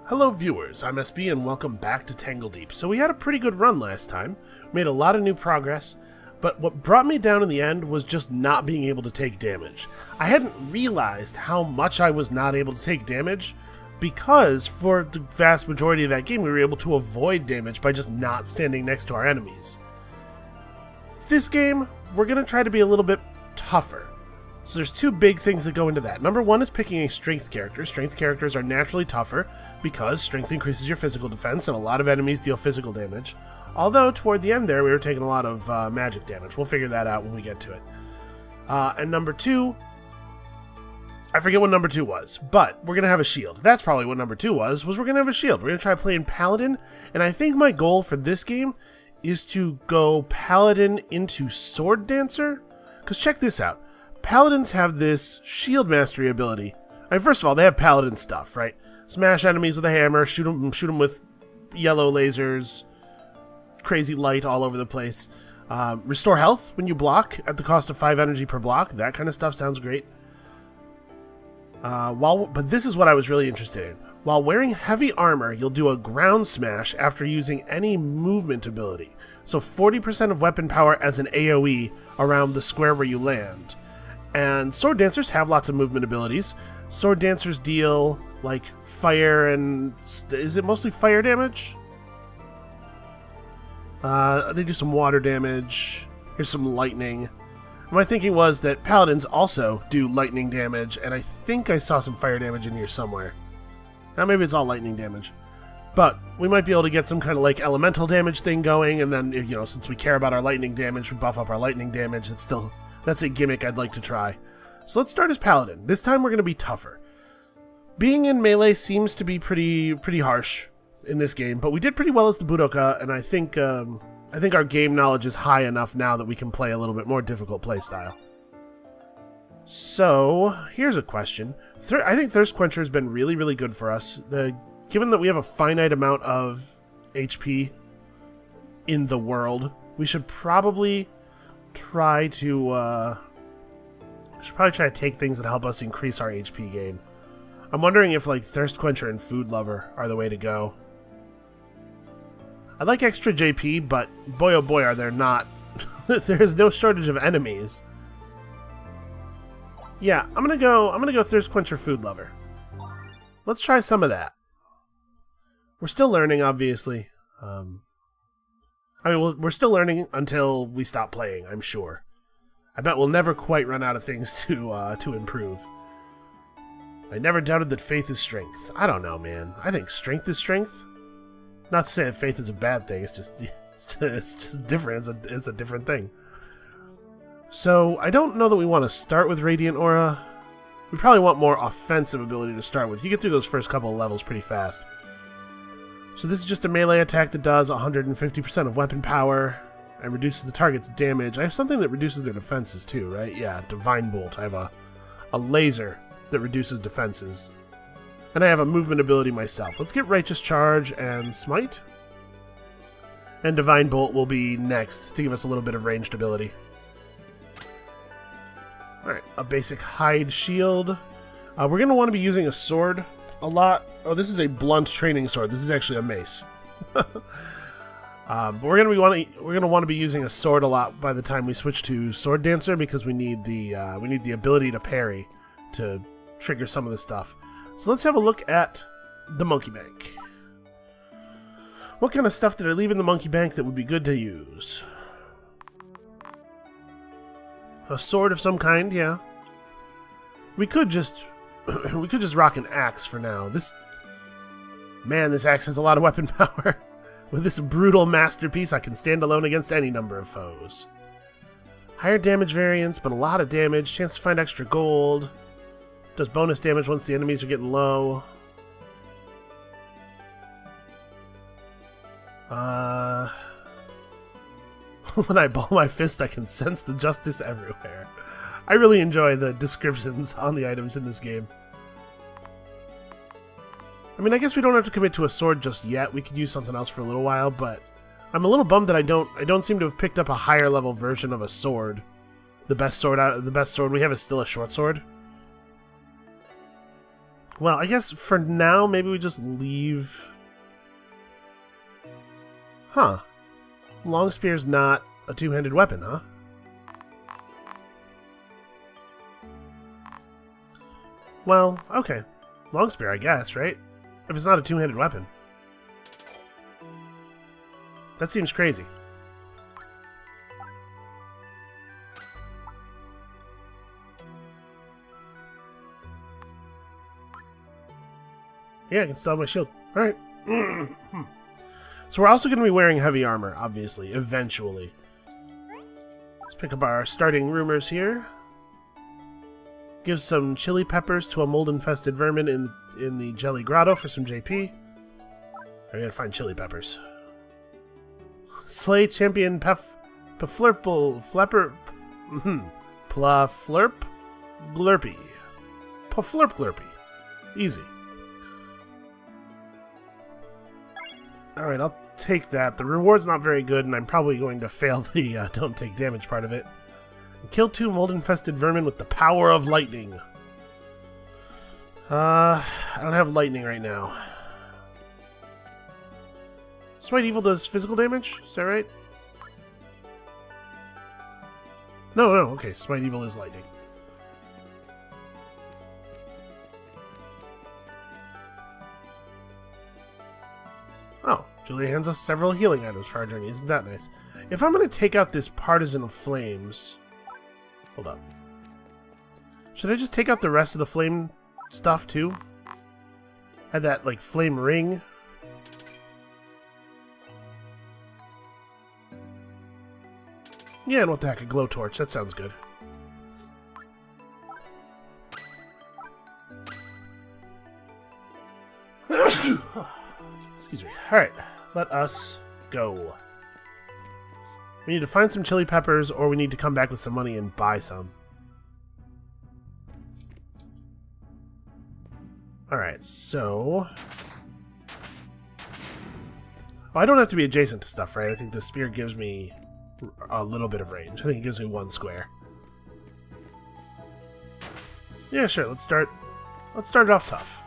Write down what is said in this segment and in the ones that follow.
Hello viewers, I'm SB and welcome back to Tangledeep. So we had a pretty good run last time, made a lot of new progress, but what brought me down in the end was just not being able to take damage. I hadn't realized how much I was not able to take damage, because for the vast majority of that game we were able to avoid damage by just not standing next to our enemies. This game, we're going to try to be a little bit tougher. So there's two big things that go into that. Number one is picking a strength character. Strength characters are naturally tougher because strength increases your physical defense and a lot of enemies deal physical damage. Although toward the end there we were taking a lot of magic damage. We'll figure that out when we get to it. And number two, I forget what number two was, but we're going to have a shield. That's probably what number two was we're going to have a shield. We're going to try playing Paladin, and I think my goal for this game is to go Paladin into Sword Dancer. Because check this out. Paladins have this shield mastery ability. I mean, first of all, they have Paladin stuff, right? Smash enemies with a hammer, shoot them with yellow lasers, crazy light all over the place. Restore health when you block at the cost of 5 energy per block. That kind of stuff sounds great. But this is what I was really interested in. While wearing heavy armor, you'll do a ground smash after using any movement ability. So 40% of weapon power as an AoE around the square where you land. And Sword Dancers have lots of movement abilities. Sword Dancers deal, like, fire and... is it mostly fire damage? They do some water damage. Here's some lightning. My thinking was that Paladins also do lightning damage, and I think I saw some fire damage in here somewhere. Now maybe it's all lightning damage. But we might be able to get some kind of, like, elemental damage thing going, and then, you know, since we care about our lightning damage, we buff up our lightning damage. It's still... that's a gimmick I'd like to try. So let's start as Paladin. This time we're going to be tougher. Being in melee seems to be pretty harsh in this game, but we did pretty well as the Budoka, and I think our game knowledge is high enough now that we can play a little bit more difficult playstyle. So, here's a question. I think Thirst Quencher has been really, really good for us. Given that we have a finite amount of HP in the world, we should probably try to take things that help us increase our HP gain. I'm wondering if, like, Thirst Quencher and Food Lover are the way to go. I like extra JP, but boy oh boy are there not. There's no shortage of enemies. Yeah, I'm gonna go Thirst Quencher, Food Lover. Let's try some of that. We're still learning, obviously. I mean, we're still learning until we stop playing, I'm sure. I bet we'll never quite run out of things to improve. I never doubted that faith is strength. I don't know, man. I think strength is strength. Not to say that faith is a bad thing. It's just different. It's a different thing. So I don't know that we want to start with Radiant Aura. We probably want more offensive ability to start with. You get through those first couple of levels pretty fast. So this is just a melee attack that does 150% of weapon power and reduces the target's damage. I have something that reduces their defenses too, right? Yeah, Divine Bolt. I have a laser that reduces defenses. And I have a movement ability myself. Let's get Righteous Charge and Smite. And Divine Bolt will be next to give us a little bit of ranged ability. Alright, a basic hide shield. We're going to want to be using a sword a lot. Oh, this is a blunt training sword. This is actually a mace. But we're going to want to be using a sword a lot by the time we switch to Sword Dancer, because we need the ability to parry to trigger some of the stuff. So let's have a look at the Monkey Bank. What kind of stuff did I leave in the Monkey Bank that would be good to use? A sword of some kind, yeah. We could just rock an axe for now. This axe has a lot of weapon power. With this brutal masterpiece, I can stand alone against any number of foes. Higher damage variance, but a lot of damage. Chance to find extra gold. Does bonus damage once the enemies are getting low. When I ball my fist, I can sense the justice everywhere. I really enjoy the descriptions on the items in this game. I mean, I guess we don't have to commit to a sword just yet. We could use something else for a little while, but I'm a little bummed that I don't seem to have picked up a higher level version of a sword. The best sword we have is still a short sword. Well, I guess for now, maybe we just leave... Huh. Long spear's not a two-handed weapon, huh? Well, okay. Long spear, I guess, right? If it's not a two-handed weapon. That seems crazy. Yeah, I can still have my shield. Alright. So we're also going to be wearing heavy armor, obviously, eventually. Let's pick up our starting rumors here. Give some chili peppers to a mold-infested vermin in the Jelly Grotto for some JP. I gotta find chili peppers. Slay champion Paflurple Flapper Plaflurp Glurpy. Paflurp Glurpy. Easy. Alright, I'll take that. The reward's not very good, and I'm probably going to fail the don't take damage part of it. Kill 2 mold-infested vermin with the power of lightning. I don't have lightning right now. Smite Evil does physical damage? Is that right? No, okay. Smite Evil is lightning. Oh, Julia hands us several healing items for our journey. Isn't that nice? If I'm going to take out this Partisan of Flames... Hold up. Should I just take out the rest of the flame stuff, too? Had that, like, flame ring. Yeah, and what the heck, a glowtorch. That sounds good. Excuse me. Alright, let us go. We need to find some chili peppers, or we need to come back with some money and buy some. Alright, so... Oh, I don't have to be adjacent to stuff, right? I think the spear gives me a little bit of range. I think it gives me 1 square. Yeah, sure, let's start it off tough.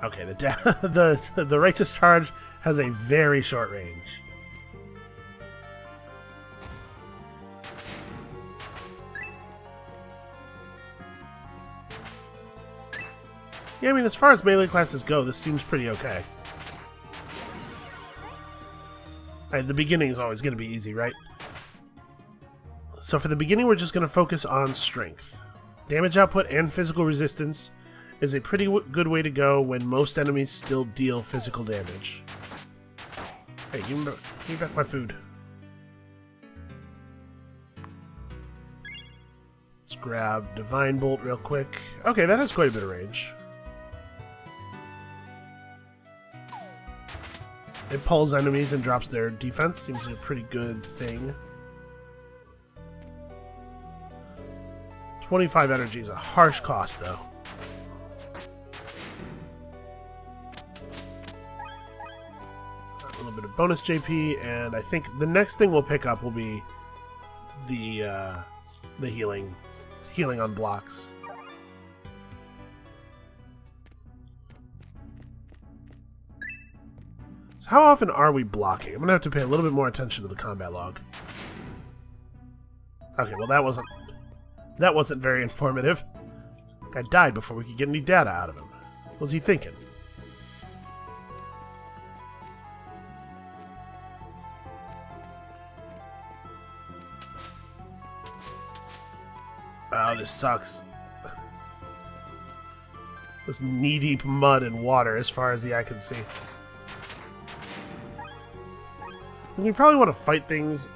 Okay, the righteous charge has a very short range. Yeah, I mean, as far as melee classes go, this seems pretty okay. The beginning is always going to be easy, right? So for the beginning, we're just going to focus on strength. Damage output and physical resistance is a pretty good way to go when most enemies still deal physical damage. Hey, give me back my food. Let's grab Divine Bolt real quick. Okay, that has quite a bit of range. It pulls enemies and drops their defense. Seems like a pretty good thing. 25 energy is a harsh cost, though. A little bit of bonus JP, and I think the next thing we'll pick up will be the healing on blocks. So how often are we blocking? I'm gonna have to pay a little bit more attention to the combat log. Okay, well that wasn't very informative. Guy died before we could get any data out of him. What was he thinking? Oh, this sucks. This knee-deep mud and water as far as the eye can see. We probably want to fight things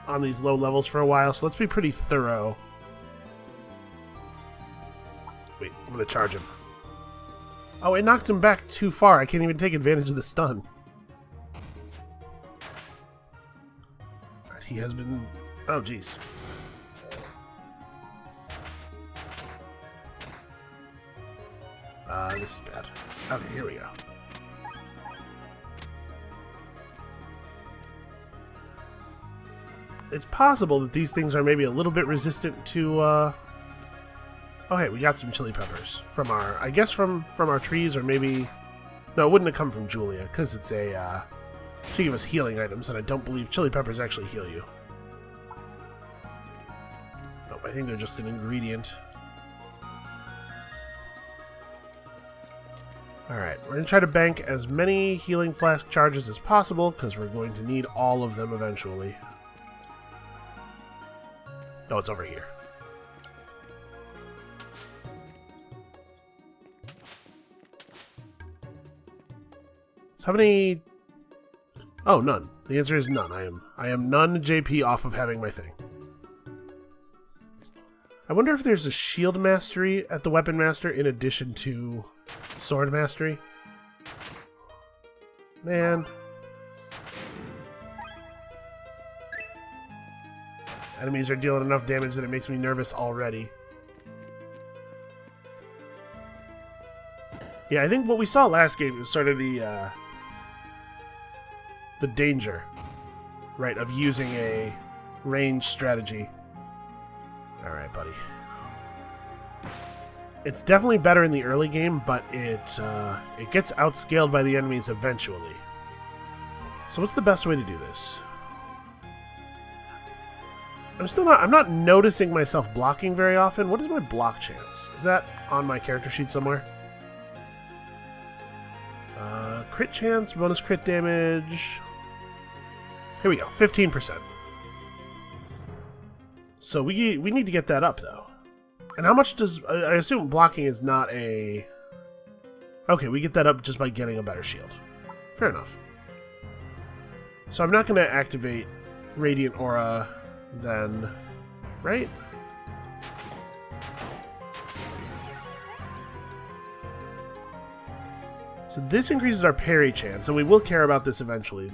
on these low levels for a while, so let's be pretty thorough. Wait, I'm going to charge him. Oh, it knocked him back too far. I can't even take advantage of the stun. Right, he has been... Oh, jeez. This is bad. Okay, here we go. it's possible that these things are maybe a little bit resistant to, Oh, hey, we got some chili peppers from our... I guess from our trees, or maybe... No, it wouldn't have come from Julia, because it's a, She gave us healing items, and I don't believe chili peppers actually heal you. Nope, I think they're just an ingredient. Alright, we're going to try to bank as many healing flask charges as possible, because we're going to need all of them eventually. Oh, it's over here. So how many... Oh, none. The answer is none. I am none JP off of having my thing. I wonder if there's a shield mastery at the weapon master in addition to sword mastery. Man. Enemies are dealing enough damage that it makes me nervous already. Yeah, I think what we saw last game was sort of the danger, right, of using a range strategy. Alright, buddy. It's definitely better in the early game, but it gets outscaled by the enemies eventually. So what's the best way to do this? I'm not noticing myself blocking very often. What is my block chance? Is that on my character sheet somewhere? Crit chance, bonus crit damage. Here we go, 15%. So we need to get that up, though. And how much does... I assume blocking is not a... Okay, we get that up just by getting a better shield. Fair enough. So I'm not going to activate Radiant Aura then, right? So this increases our parry chance, and we will care about this eventually.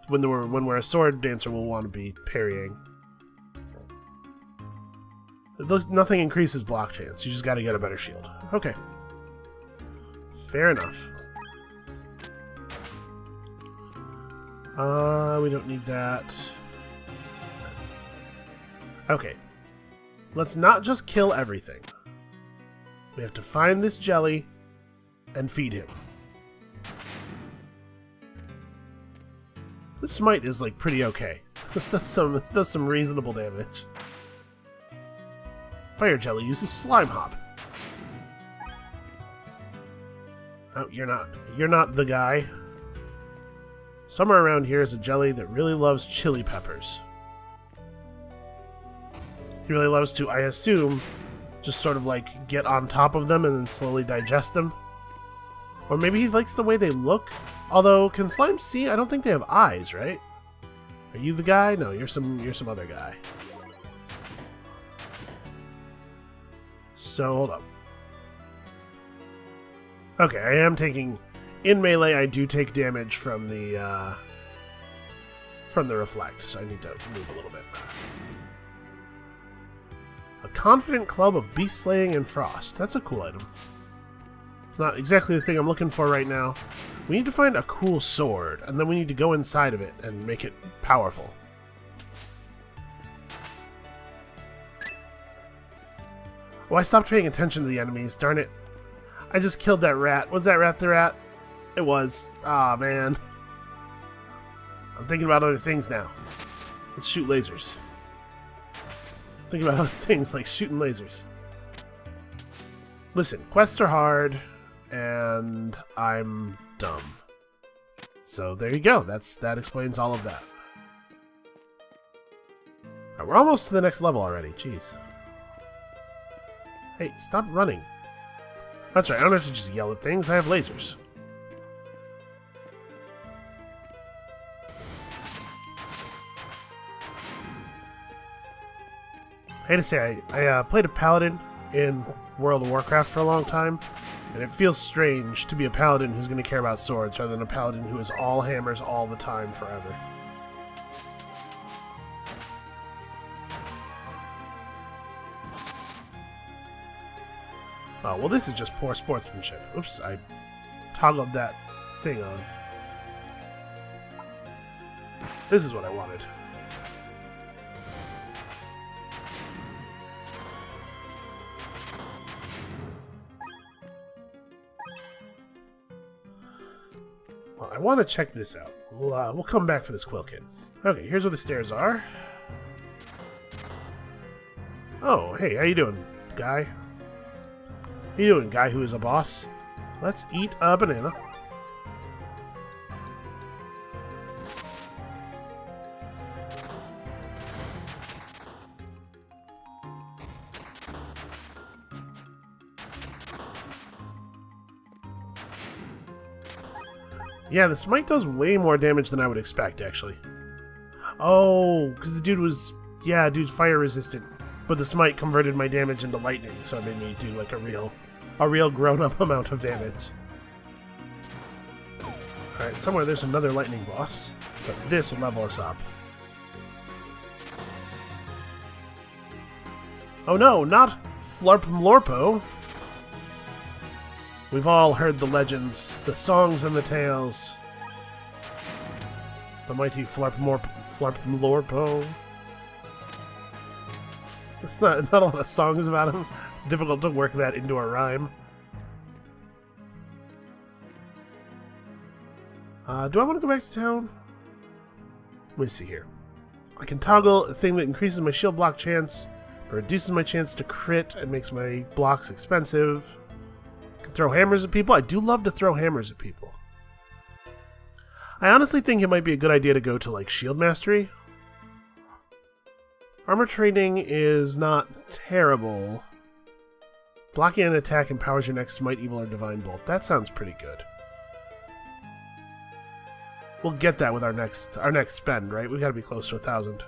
When we're a sword dancer, we'll want to be parrying. Nothing increases block chance. You just got to get a better shield. Okay. Fair enough. We don't need that. Okay. Let's not just kill everything. We have to find this jelly and feed him. This smite is, like, pretty okay. It does some reasonable damage. Fire jelly uses slime hop. Oh, you're not the guy. Somewhere around here is a jelly that really loves chili peppers. He really loves to, I assume, just sort of like get on top of them and then slowly digest them. Or maybe he likes the way they look. Although, can slimes see? I don't think they have eyes, right? Are you the guy? No, you're some other guy. So, hold up. Okay, I am taking... In melee, I do take damage from the reflect, so I need to move a little bit. A confident club of beast slaying and frost. That's a cool item. Not exactly the thing I'm looking for right now. We need to find a cool sword, and then we need to go inside of it and make it powerful. Oh, I stopped paying attention to the enemies, darn it. I just killed that rat. Was that rat the rat? It was. Ah, man. I'm thinking about other things now. Let's shoot lasers. Think about other things like shooting lasers. Listen, quests are hard, and I'm dumb. So there you go. That explains all of that. Right, we're almost to the next level already. Jeez. Hey, stop running. That's right, I don't have to just yell at things. I have lasers. I hate to say, I played a paladin in World of Warcraft for a long time, and it feels strange to be a paladin who's going to care about swords rather than a paladin who is all hammers all the time forever. Oh, well, this is just poor sportsmanship. Oops, I toggled that thing on. This is what I wanted. Well, I want to check this out. We'll come back for this Quilkin. Okay, here's where the stairs are. Oh, hey, how you doing, guy? How you doing, guy who is a boss? Let's eat a banana. Yeah, the smite does way more damage than I would expect, actually. Oh, because the dude was... Yeah, dude's fire resistant. But the smite converted my damage into lightning, so it made me do, like, a real grown-up amount of damage. Alright, somewhere there's another lightning boss. But this will level us up. Oh no, not Flarpmlorpo! We've all heard the legends, the songs and the tales. The mighty Flarpmlorpo. Not a lot of songs about him. It's difficult to work that into a rhyme. Do I want to go back to town? Let me see here. I can toggle a thing that increases my shield block chance, but reduces my chance to crit and makes my blocks expensive. Throw hammers at people. I do love to throw hammers at people. I honestly think it might be a good idea to go to, like, shield mastery. Armor training is not terrible. Blocking an attack empowers your next smite, evil, or divine bolt. That sounds pretty good. We'll get that with our next spend, right? We gotta be close to 1,000.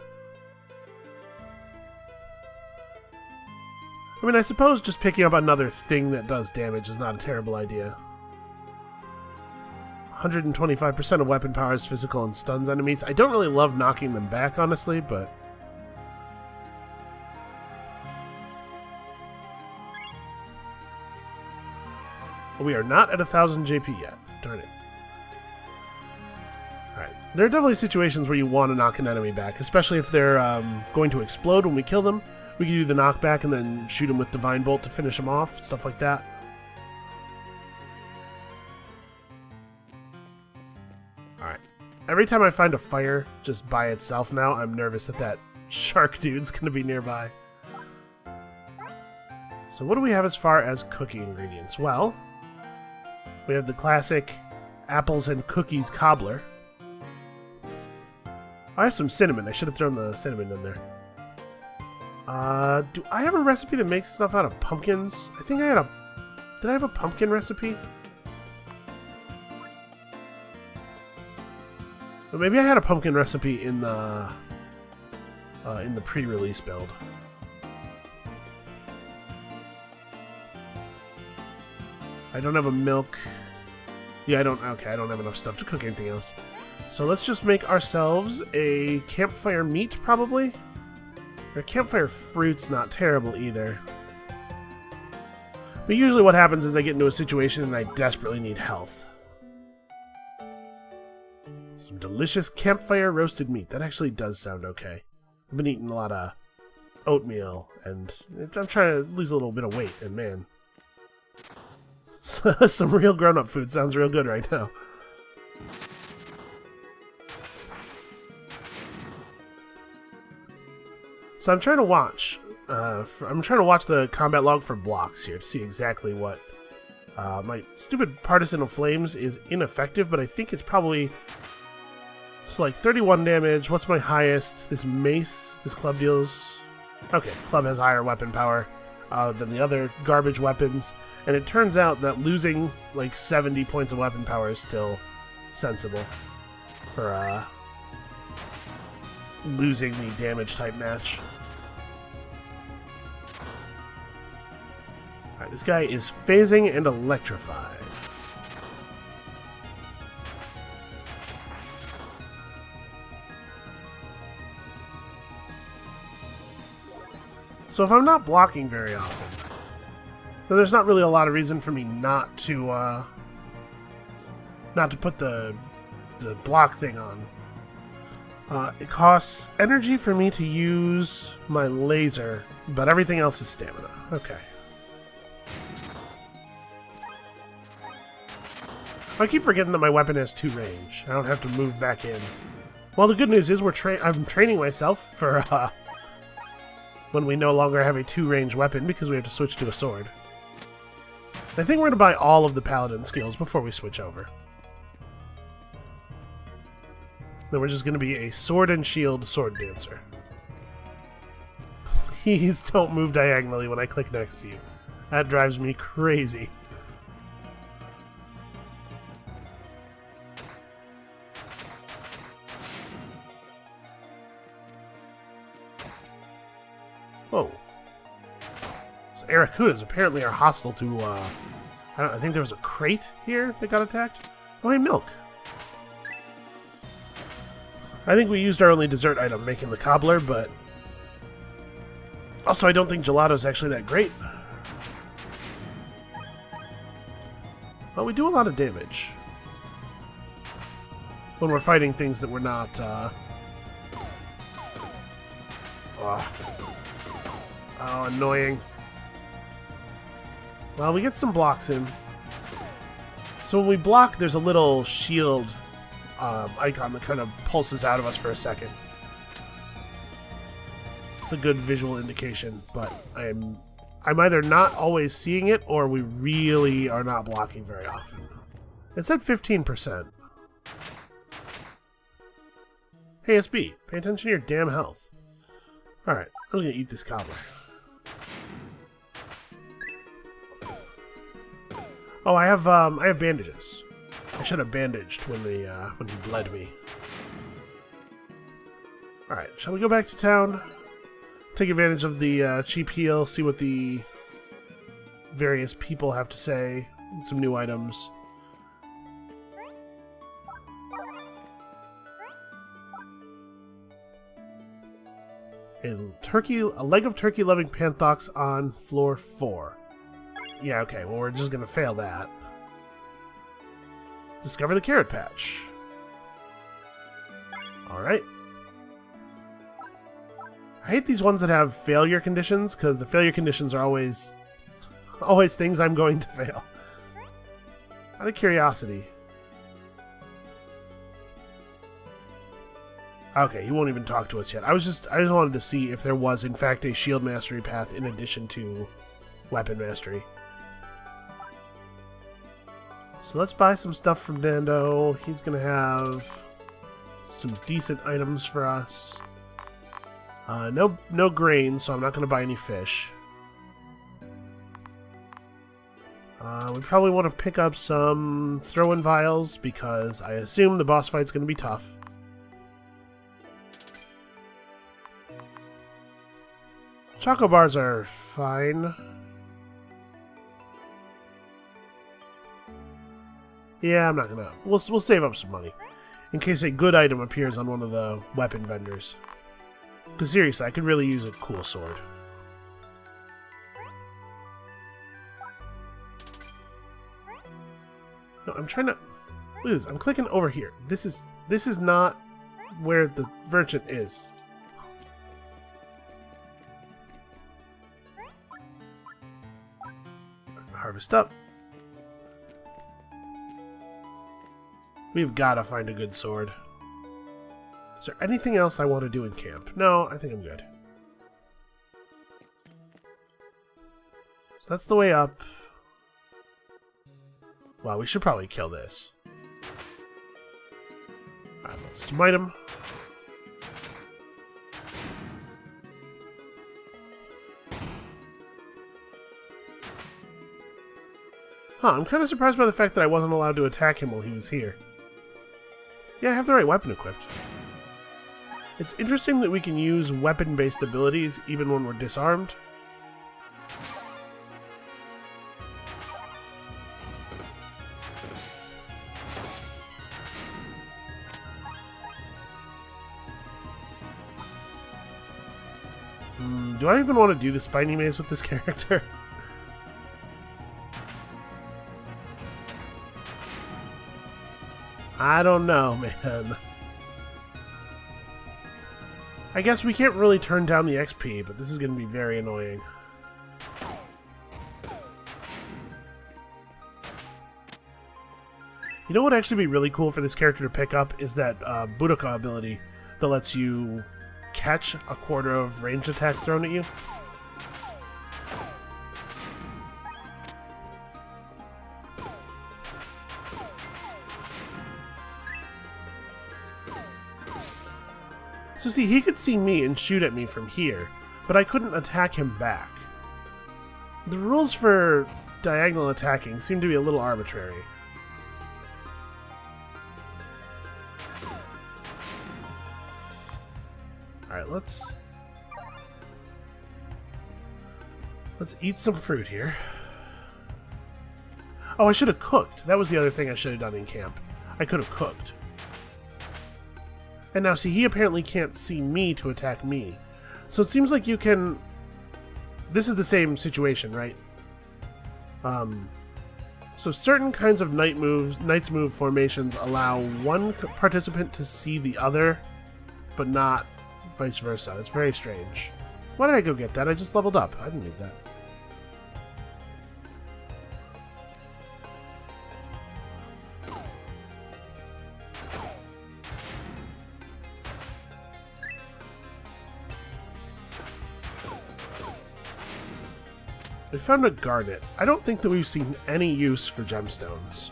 I mean, I suppose just picking up another thing that does damage is not a terrible idea. 125% of weapon power is physical and stuns enemies. I don't really love knocking them back, honestly, but... We are not at 1,000 JP yet. Darn it. Alright. There are definitely situations where you want to knock an enemy back, especially if they're going to explode when we kill them. We can do the knockback and then shoot them with Divine Bolt to finish them off, stuff like that. Alright. Every time I find a fire just by itself now, I'm nervous that that shark dude's going to be nearby. So what do we have as far as cooking ingredients? Well, we have the classic apples and cookies cobbler. I have some cinnamon. I should have thrown the cinnamon in there. Do I have a recipe that makes stuff out of pumpkins? I think I had a... Did I have a pumpkin recipe? But maybe I had a pumpkin recipe in the pre-release build. I don't have a milk. Yeah, I don't... Okay, I don't have enough stuff to cook anything else. So let's just make ourselves a campfire meat, probably. Or campfire fruit's not terrible either. But usually what happens is I get into a situation and I desperately need health. Some delicious campfire roasted meat. That actually does sound okay. I've been eating a lot of oatmeal and I'm trying to lose a little bit of weight, and man, some real grown-up food sounds real good right now. So I'm trying to watch. I'm trying to watch the combat log for blocks here to see exactly what. My stupid Partisan of Flames is ineffective, but I think it's probably... It's like 31 damage. What's my highest? This mace. This club deals... Okay, club has higher weapon power than the other garbage weapons. And it turns out that losing like 70 points of weapon power is still sensible for losing the damage type match. Alright, this guy is phasing and electrified. So if I'm not blocking very often, then there's not really a lot of reason for me not to put the block thing on. It costs energy for me to use my laser, but everything else is stamina. Okay. I keep forgetting that my weapon has 2 range. I don't have to move back in. Well, the good news is I'm training myself for when we no longer have a 2-range weapon because we have to switch to a sword. I think we're going to buy all of the paladin skills before we switch over. Then we're just going to be a sword and shield sword dancer. Please don't move diagonally when I click next to you. That drives me crazy. Whoa. So Aracudas apparently are hostile to, I think there was a crate here that got attacked. Oh, hey, milk. I think we used our only dessert item making the cobbler, but also I don't think gelato's actually that great. Well, we do a lot of damage when we're fighting things that we're not, oh, annoying. Well, we get some blocks in. So when we block, there's a little shield icon that kind of pulses out of us for a second. It's a good visual indication, but I'm either not always seeing it or we really are not blocking very often. It's at 15%. Hey, SB, pay attention to your damn health. Alright, I'm just gonna eat this cobbler. Oh, I have bandages. I should have bandaged when he bled me. Alright, shall we go back to town? Take advantage of the cheap heal, see what the various people have to say, get some new items. A leg of turkey-loving panthox on floor 4. Yeah, okay, well we're just gonna fail that. Discover the carrot patch. Alright. I hate these ones that have failure conditions, because the failure conditions are always things I'm going to fail. Out of curiosity. Okay, he won't even talk to us yet. I just wanted to see if there was in fact a shield mastery path in addition to weapon mastery. So let's buy some stuff from Dando. He's gonna have some decent items for us. No grain, so I'm not gonna buy any fish. We probably want to pick up some throw-in vials because I assume the boss fight's gonna be tough. Choco bars are fine. Yeah, I'm not gonna. We'll save up some money in case a good item appears on one of the weapon vendors. Because seriously, I could really use a cool sword. No, I'm trying to. Look at this. I'm clicking over here. This is not where the merchant is. Harvest up. We've got to find a good sword. Is there anything else I want to do in camp? No, I think I'm good. So that's the way up. Well, we should probably kill this. Alright, let's smite him. Huh, I'm kind of surprised by the fact that I wasn't allowed to attack him while he was here. Yeah, I have the right weapon equipped. It's interesting that we can use weapon-based abilities even when we're disarmed. Do I even want to do the spiny maze with this character? I don't know, man. I guess we can't really turn down the XP, but this is going to be very annoying. You know what would actually be really cool for this character to pick up is that Budoka ability that lets you catch a quarter of ranged attacks thrown at you. So see, he could see me and shoot at me from here, but I couldn't attack him back. The rules for diagonal attacking seem to be a little arbitrary. Alright, let's eat some fruit here. Oh, I should have cooked. That was the other thing I should have done in camp. I could have cooked. And now, see, he apparently can't see me to attack me. So it seems like you can... This is the same situation, right? So certain kinds of Knight's Move formations allow one participant to see the other, but not vice versa. It's very strange. Why did I go get that? I just leveled up. I didn't need that. We found a garnet. I don't think that we've seen any use for gemstones.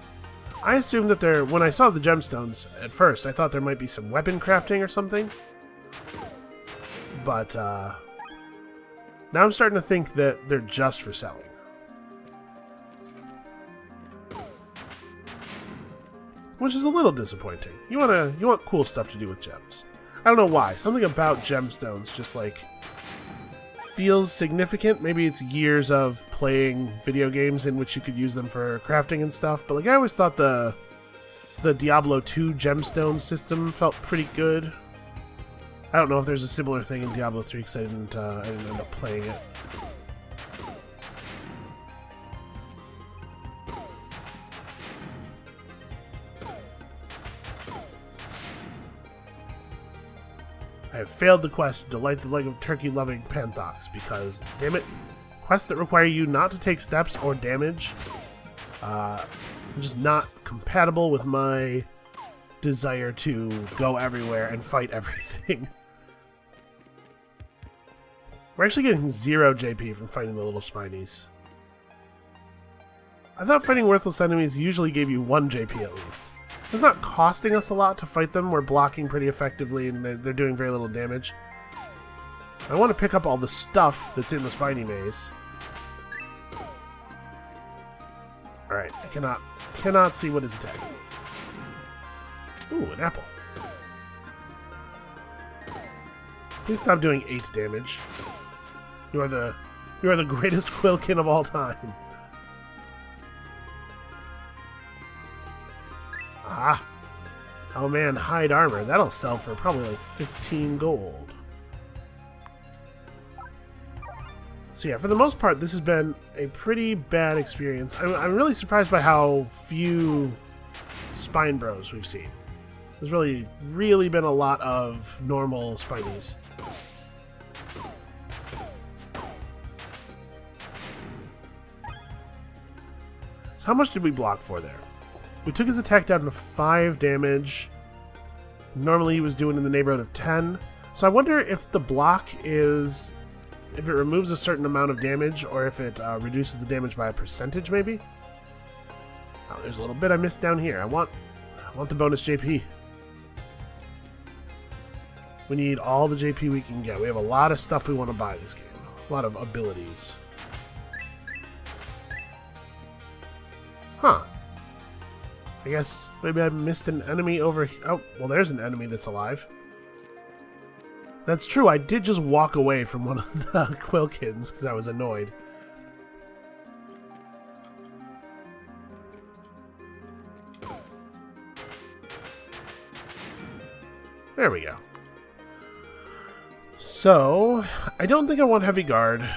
I assumed that when I saw the gemstones, at first, I thought there might be some weapon crafting or something. But, now I'm starting to think that they're just for selling. Which is a little disappointing. You want cool stuff to do with gems. I don't know why. Something about gemstones just, like, feels significant. Maybe it's years of playing video games in which you could use them for crafting and stuff, but like I always thought the Diablo 2 gemstone system felt pretty good. I don't know if there's a similar thing in Diablo 3 because I didn't end up playing it. I have failed the quest, Delight the Leg of Turkey-Loving Panthox, because, damn it, quests that require you not to take steps or damage are just not compatible with my desire to go everywhere and fight everything. We're actually getting 0 JP from fighting the little spinies. I thought fighting worthless enemies usually gave you 1 JP at least. It's not costing us a lot to fight them. We're blocking pretty effectively, and they're doing very little damage. I want to pick up all the stuff that's in the spiny maze. Alright, I cannot see what is attacking me. Ooh, an apple. Please stop doing 8 damage. You are the greatest Quillkin of all time. Ah! Oh man, hide armor. That'll sell for probably like 15 gold. So yeah, for the most part, this has been a pretty bad experience. I'm really surprised by how few spine bros we've seen. There's really been a lot of normal spinies. So how much did we block for there? We took his attack down to 5 damage. Normally he was doing in the neighborhood of 10. So I wonder if the block is... if it removes a certain amount of damage, or if it reduces the damage by a percentage, maybe? Oh, there's a little bit I missed down here. I want the bonus JP. We need all the JP we can get. We have a lot of stuff we want to buy this game. A lot of abilities. Huh. I guess maybe I missed an enemy over here. Oh, well, there's an enemy that's alive. That's true, I did just walk away from one of the Quillkins because I was annoyed. There we go. So, I don't think I want Heavy Guard.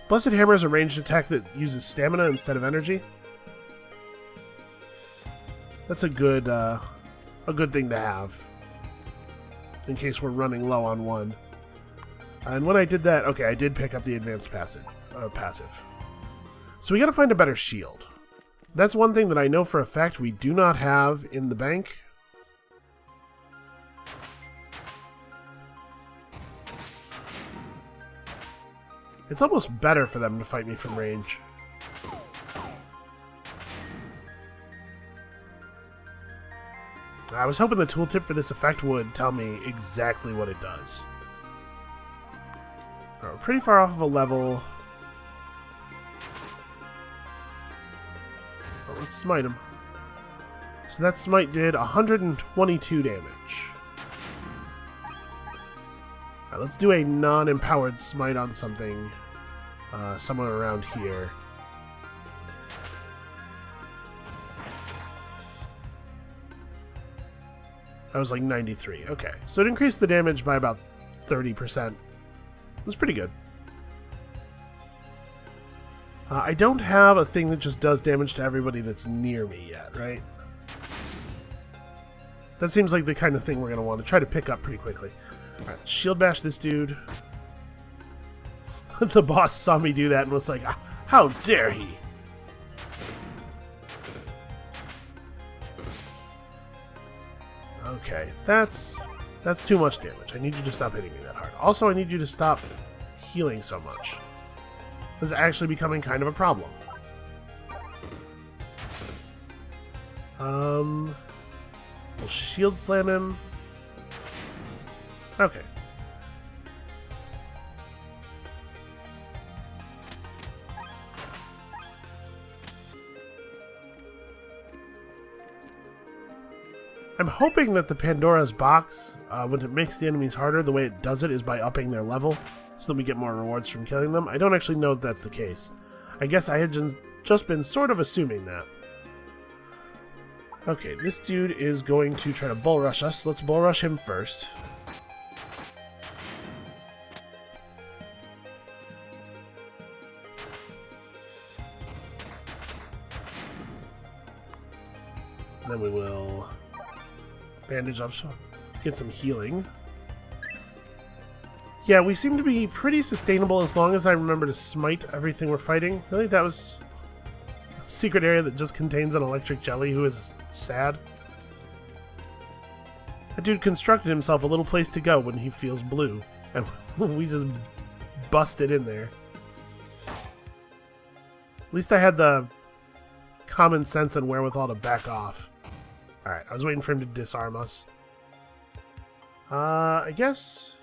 Blessed Hammer is a ranged attack that uses stamina instead of energy. That's a good thing to have, in case we're running low on one. And when I did that, okay, I did pick up the advanced passive. So we gotta find a better shield. That's one thing that I know for a fact we do not have in the bank. It's almost better for them to fight me from range. I was hoping the tooltip for this effect would tell me exactly what it does. We're pretty far off of a level. Well, let's smite him. So that smite did 122 damage. Alright, let's do a non-empowered smite on something somewhere around here. I was like 93. Okay, so it increased the damage by about 30%. That's pretty good. I don't have a thing that just does damage to everybody that's near me yet, right? That seems like the kind of thing we're going to want to try to pick up pretty quickly. Alright, shield bash this dude. The boss saw me do that and was like, how dare he? Okay, that's too much damage. I need you to stop hitting me that hard. Also, I need you to stop healing so much. This is actually becoming kind of a problem. We'll shield slam him. Okay. I'm hoping that the Pandora's box, when it makes the enemies harder, the way it does it is by upping their level, so that we get more rewards from killing them. I don't actually know if that's the case. I guess I had just been sort of assuming that. Okay, this dude is going to try to bull rush us. Let's bull rush him first. Then we will bandage up, so get some healing. Yeah, we seem to be pretty sustainable as long as I remember to smite everything we're fighting. I think that was a secret area that just contains an electric jelly who is sad. That dude constructed himself a little place to go when he feels blue, and we just busted in there. At least I had the common sense and wherewithal to back off. Alright, I was waiting for him to disarm us. I guess...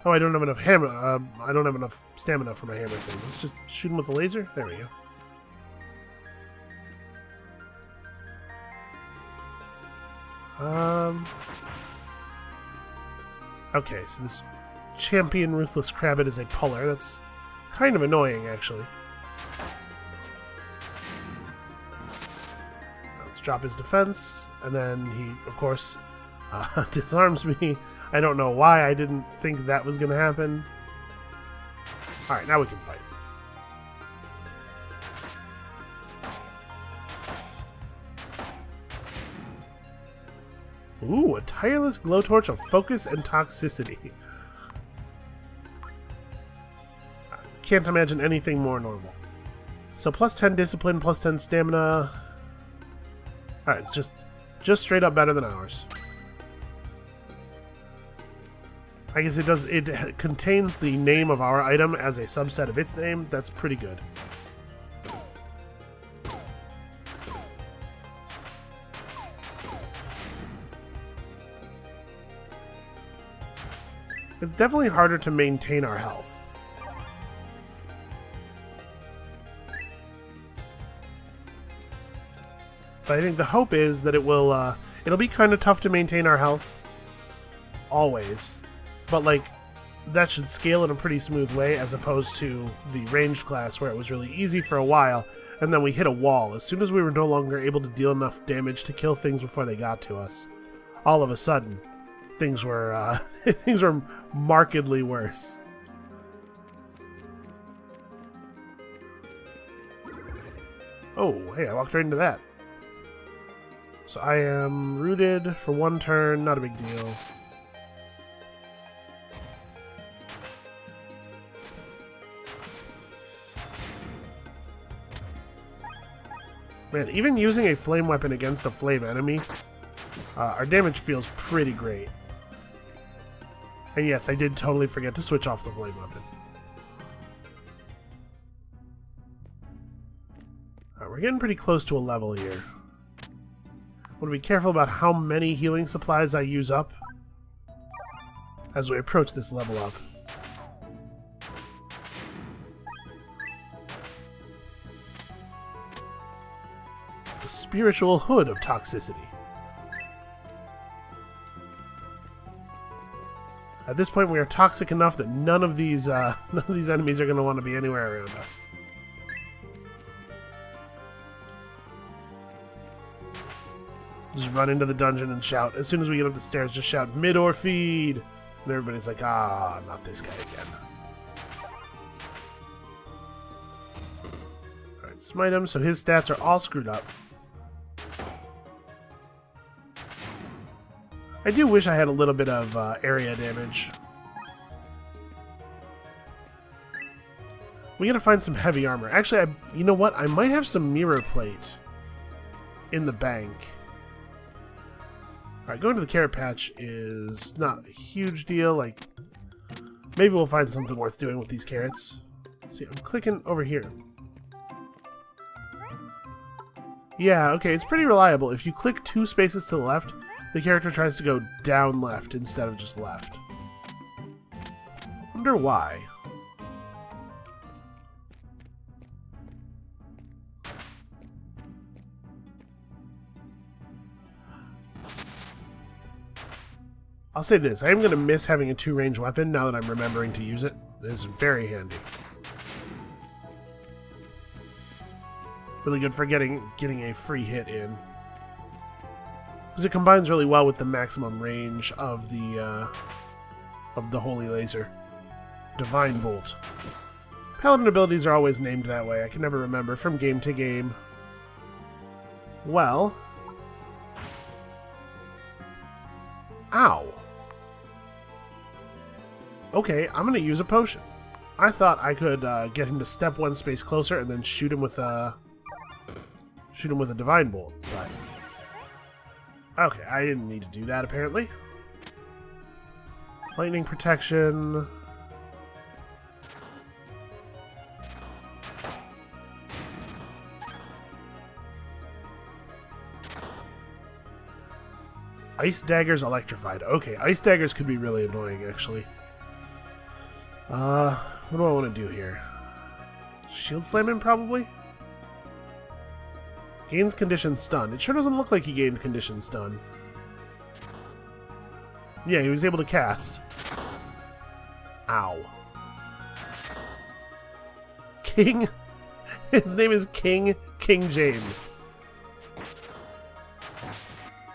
Oh, I don't have enough hammer. I don't have enough stamina for my hammer thing. Let's just shoot him with a laser. There we go. Okay, so this champion Ruthless Crabbit is a puller. That's kind of annoying, actually. Let's drop his defense, and then he, of course, disarms me. I don't know why I didn't think that was going to happen. Alright, now we can fight. Ooh, a tireless glowtorch of focus and toxicity. I can't imagine anything more normal. So plus 10 discipline, plus 10 stamina. Alright, it's just straight up better than ours. I guess it contains the name of our item as a subset of its name. That's pretty good. It's definitely harder to maintain our health. But I think the hope is that it'll be kind of tough to maintain our health. Always. But, like, that should scale in a pretty smooth way as opposed to the ranged class where it was really easy for a while and then we hit a wall. As soon as we were no longer able to deal enough damage to kill things before they got to us, all of a sudden, things were markedly worse. Oh, hey, I walked right into that. So I am rooted for one turn, not a big deal. Man, even using a flame weapon against a flame enemy, our damage feels pretty great. And yes, I did totally forget to switch off the flame weapon. Alright, we're getting pretty close to a level here. I want to be careful about how many healing supplies I use up as we approach this level up. The spiritual hood of toxicity. At this point, we are toxic enough that none of these enemies are going to want to be anywhere around us. Just run into the dungeon and shout. As soon as we get up the stairs, just shout, mid or feed! And everybody's like, ah, not this guy again. Alright, smite him, so his stats are all screwed up. I do wish I had a little bit of area damage. We gotta find some heavy armor. Actually, you know what? I might have some mirror plate in the bank. Alright, going to the carrot patch is not a huge deal. Like, maybe we'll find something worth doing with these carrots. See, I'm clicking over here. Yeah, okay, it's pretty reliable. If you click 2 spaces to the left, the character tries to go down left instead of just left. Wonder why. I'll say this, I am going to miss having a 2-range weapon now that I'm remembering to use it. It is very handy. Really good for getting a free hit in. Because it combines really well with the maximum range of the Holy Laser. Divine Bolt. Paladin abilities are always named that way. I can never remember from game to game. Well. Ow. Okay, I'm going to use a potion. I thought I could get him to step 1 space closer and then shoot him with a Divine Bolt. But okay, I didn't need to do that apparently. Lightning protection. Ice daggers electrified. Okay, ice daggers could be really annoying actually. What do I want to do here? Shield slam him, probably? Gains condition stun. It sure doesn't look like he gained condition stun. Yeah, he was able to cast. Ow. King? His name is King James.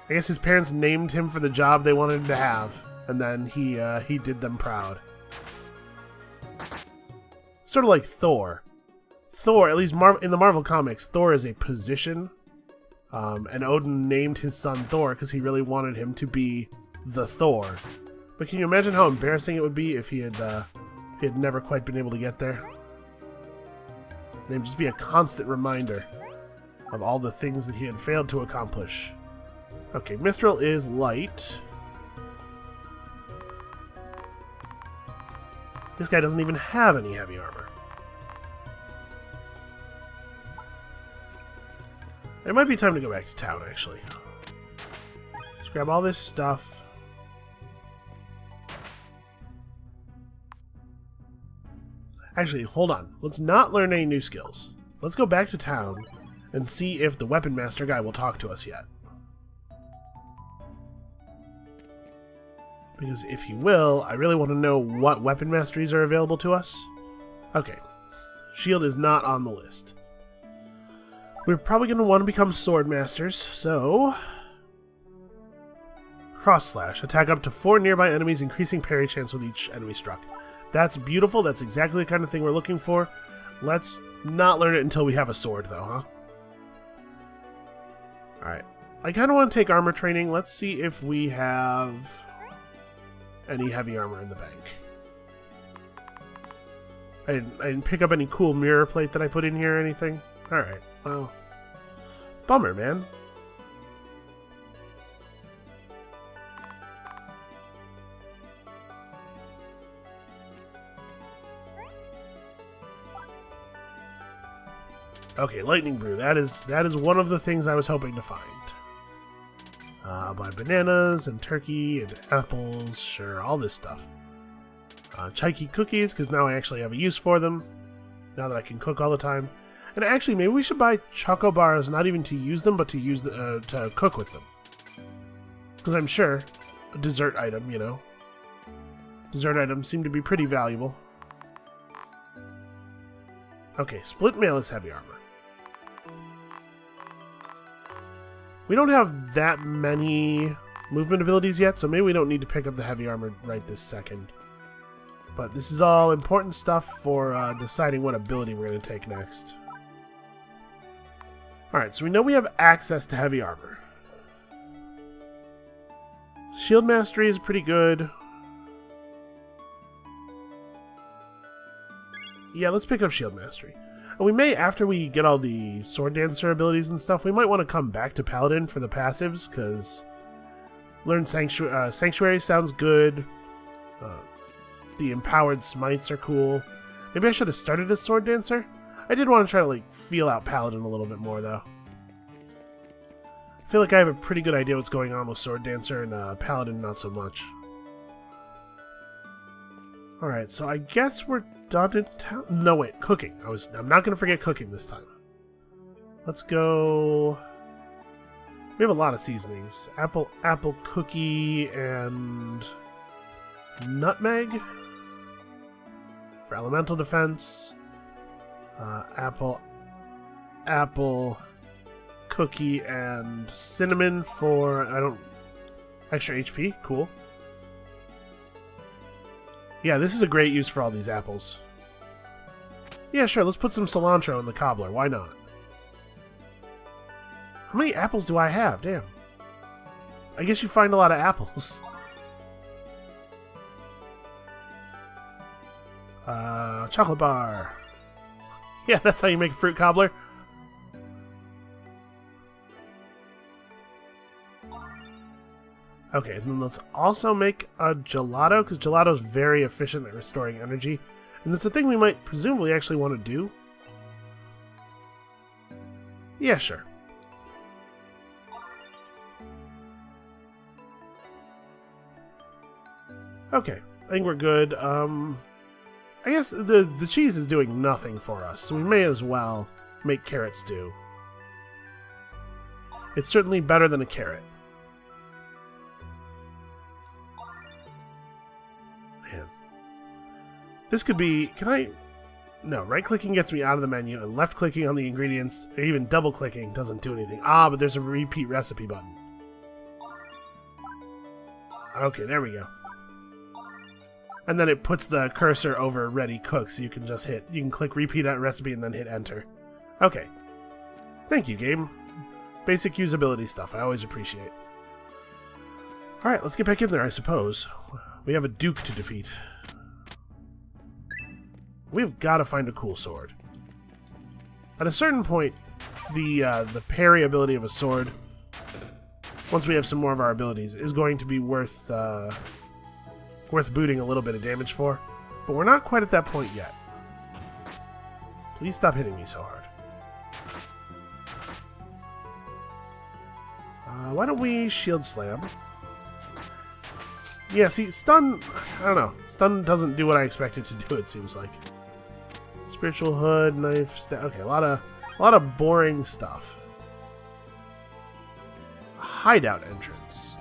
I guess his parents named him for the job they wanted him to have, and then he did them proud. Sort of like Thor. Thor, at least in the Marvel comics, Thor is a position, and Odin named his son Thor because he really wanted him to be the Thor. But can you imagine how embarrassing it would be if he had never quite been able to get there? It would just be a constant reminder of all the things that he had failed to accomplish. Okay, Mithril is light. This guy doesn't even have any heavy armor. It might be time to go back to town, actually. Let's grab all this stuff. Actually, hold on. Let's not learn any new skills. Let's go back to town and see if the Weapon Master guy will talk to us yet. Because if he will, I really want to know what weapon masteries are available to us. Okay. Shield is not on the list. We're probably going to want to become sword masters, so... Cross slash. Attack up to 4 nearby enemies, increasing parry chance with each enemy struck. That's beautiful. That's exactly the kind of thing we're looking for. Let's not learn it until we have a sword, though, huh? Alright. I kind of want to take armor training. Let's see if we have any heavy armor in the bank. I didn't pick up any cool mirror plate that I put in here or anything. Alright, well, Bummer, man. Okay, lightning brew. That is one of the things I was hoping to find. I'll buy bananas and turkey and apples, sure, all this stuff. Chai-key cookies, because now I actually have a use for them. Now that I can cook all the time. And actually, maybe we should buy choco bars, not even to use them, but to use to cook with them. Because I'm sure a dessert item, you know. Dessert items seem to be pretty valuable. Okay, split mail is heavy armor. We don't have that many movement abilities yet, so maybe we don't need to pick up the heavy armor right this second. But this is all important stuff for deciding what ability we're going to take next. Alright, so we know we have access to heavy armor. Shield mastery is pretty good. Yeah, let's pick up shield mastery. And we may, after we get all the sword dancer abilities and stuff, we might want to come back to paladin for the passives, because learn sanctuary sounds good. The empowered smites are cool. Maybe I should have started as sword dancer. I did want to try to like feel out paladin a little bit more though. I feel like I have a pretty good idea what's going on with sword dancer and paladin not so much. Alright, so I guess we're done in town. No, wait, cooking. I'm not going to forget cooking this time. Let's go. We have a lot of seasonings. Apple cookie and nutmeg for elemental defense. Apple cookie and cinnamon for extra HP. Cool. Yeah, this is a great use for all these apples. Yeah, sure, let's put some cilantro in the cobbler. Why not? How many apples do I have? Damn. I guess you find a lot of apples. Chocolate bar. Yeah, that's how you make a fruit cobbler. Okay, and then let's also make a gelato, because gelato is very efficient at restoring energy. And that's a thing we might presumably actually want to do. Yeah, sure. Okay, I think we're good. I guess the cheese is doing nothing for us, so we may as well make carrot stew. It's certainly better than a carrot. Man. This could be... Can I... No, right-clicking gets me out of the menu, and left-clicking on the ingredients, or even double-clicking, doesn't do anything. Ah, but there's a repeat recipe button. Okay, there we go. And then it puts the cursor over ready cook, so you can just hit... You can click repeat recipe and then hit enter. Okay. Thank you, game. Basic usability stuff, I always appreciate. Alright, let's get back in there, I suppose. We have a duke to defeat. We've got to find a cool sword. At a certain point, the parry ability of a sword, once we have some more of our abilities, is going to be worth booting a little bit of damage for. But we're not quite at that point yet. Please stop hitting me so hard. Why don't we shield slam? Yeah, see, stun... I don't know. Stun doesn't do what I expect it to do, it seems like. Spiritual hood, knife, okay, a lot of boring stuff. Hideout entrance.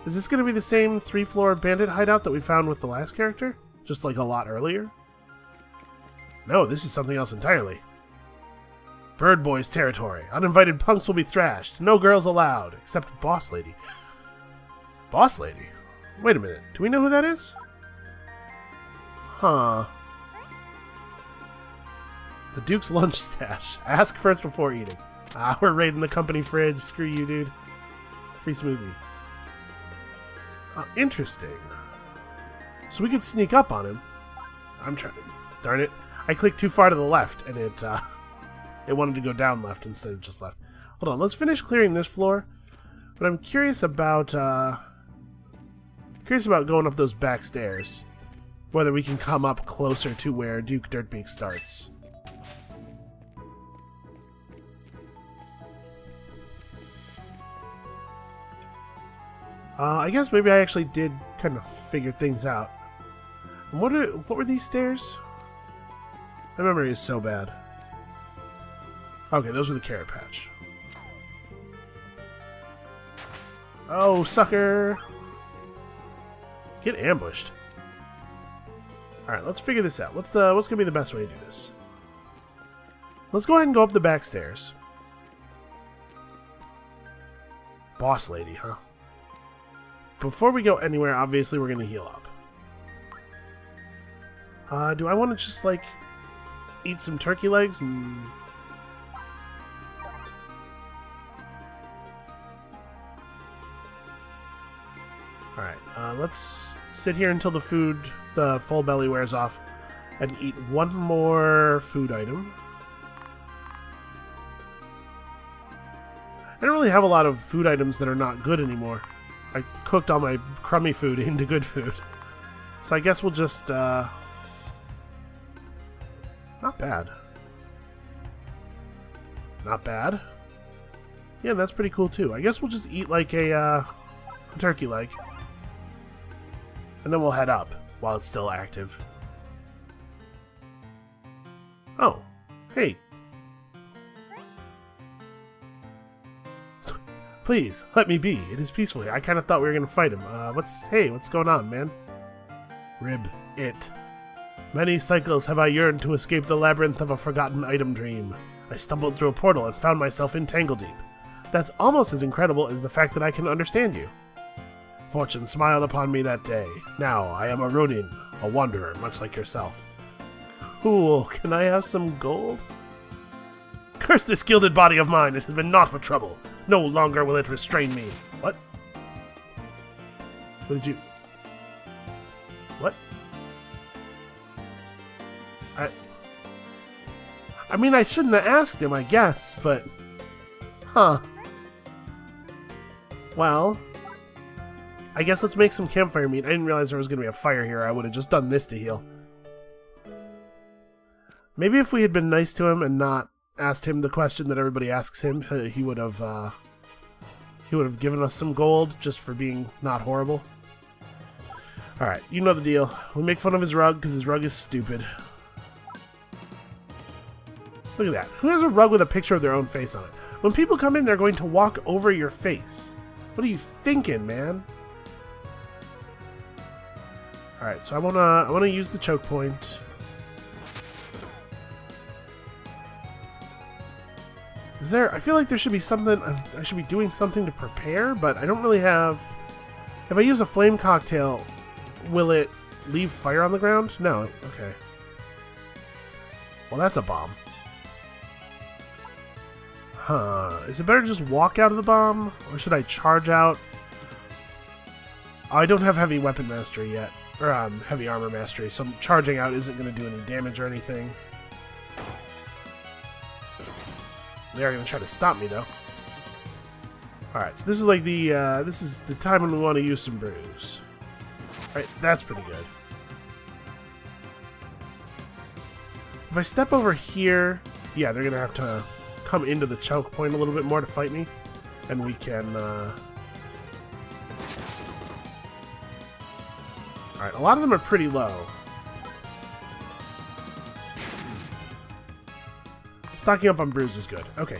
Is this going to be the same 3-floor bandit hideout that we found with the last character? Just like a lot earlier? No, this is something else entirely. Bird Boy's territory. Uninvited punks will be thrashed. No girls allowed, except Boss Lady. Boss Lady? Wait a minute. Do we know who that is? Huh. The Duke's lunch stash. Ask first before eating. Ah, we're raiding the company fridge. Screw you, dude. Free smoothie. Interesting. So we could sneak up on him. I'm trying to... Darn it. I clicked too far to the left, and it wanted to go down left instead of just left. Hold on, let's finish clearing this floor. But I'm curious about going up those back stairs. Whether we can come up closer to where Duke Dirtbeak starts. I guess maybe I actually did kind of figure things out. And what were these stairs? My memory is so bad. Okay, those were the carrot patch. Oh, sucker! Get ambushed. Alright, let's figure this out. What's gonna be the best way to do this? Let's go ahead and go up the back stairs. Boss lady, huh? Before we go anywhere, obviously we're gonna heal up. Do I want to just, like, eat some turkey legs and... Alright, let's sit here until the full belly wears off, and eat one more food item. I don't really have a lot of food items that are not good anymore. I cooked all my crummy food into good food. So I guess we'll just, not bad. Not bad. Yeah, that's pretty cool too. I guess we'll just eat like a turkey leg. And then we'll head up while it's still active. Oh, hey. Please, let me be. It is peaceful here. I kind of thought we were going to fight him. Hey, what's going on, man? Rib it. Many cycles have I yearned to escape the labyrinth of a forgotten item dream. I stumbled through a portal and found myself in Tangledeep. That's almost as incredible as the fact that I can understand you. Fortune smiled upon me that day. Now I am a Ronin, a wanderer, much like yourself. Cool. Can I have some gold? Curse this gilded body of mine. It has been naught but trouble. No longer will it restrain me. What? What did you... What? I mean, I shouldn't have asked him, I guess, but... Huh. Well... I guess let's make some campfire meat. I didn't realize there was going to be a fire here. I would have just done this to heal. Maybe if we had been nice to him and not asked him the question that everybody asks him, he would have given us some gold just for being not horrible. Alright, you know the deal. We make fun of his rug because his rug is stupid. Look at that. Who has a rug with a picture of their own face on it? When people come in, they're going to walk over your face. What are you thinking, man? Alright, so I wanna use the choke point. I feel like there should be something, I should be doing something to prepare, but I don't really have... If I use a flame cocktail, will it leave fire on the ground? No, okay. Well, that's a bomb. Huh, is it better to just walk out of the bomb? Or should I charge out? Oh, I don't have heavy weapon mastery yet. Or heavy armor mastery, so charging out isn't going to do any damage or anything. They are going to try to stop me, though. Alright, so this is like this is the time when we want to use some brews. Alright, that's pretty good. If I step over here, yeah, they're going to have to come into the choke point a little bit more to fight me. And we can, Alright, a lot of them are pretty low. Stocking up on brews is good. Okay,